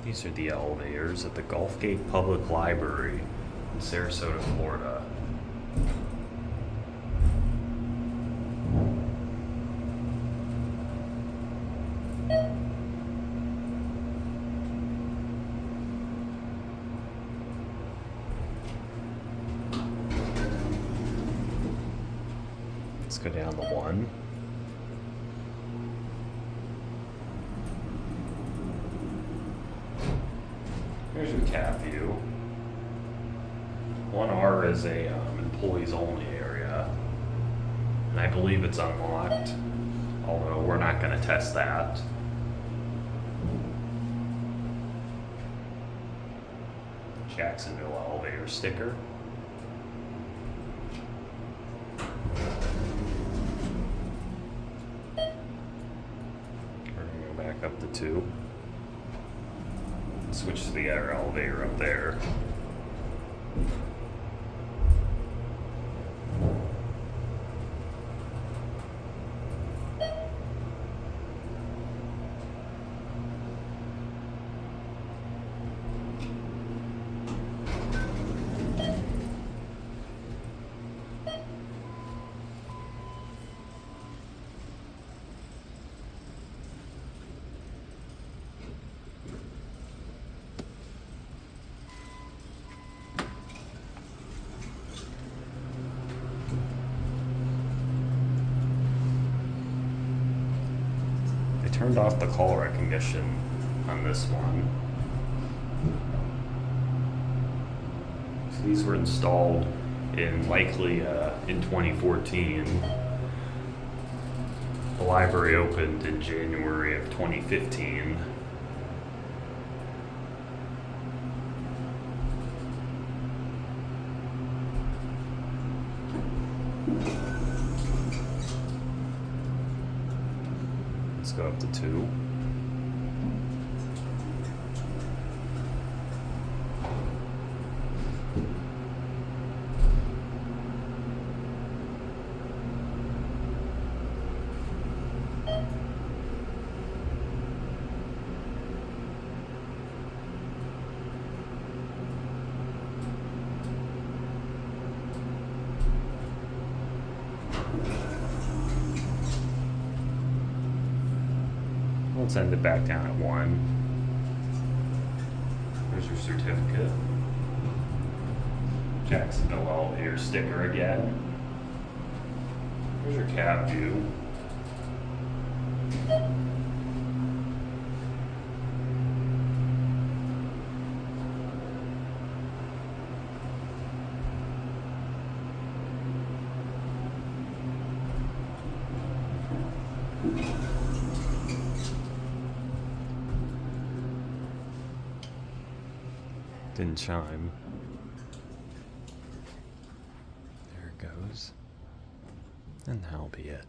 These are the elevators at the Gulfgate Public Library in Sarasota, Florida. Let's go down the one. Here's your cab view. 1R is a employees only area, and I believe it's unlocked, although we're not going to test that. Jacksonville elevator sticker. We're going to go back up to 2. Switch to the other elevator up there. Turned off the call recognition on this one. So these were installed likely in 2014. The library opened in January of 2015. Let's go up to 2. Let's send it back down at 1. There's your certificate. Jacksonville elevator sticker again. Here's your cab view. Didn't chime. There it goes. And that'll be it.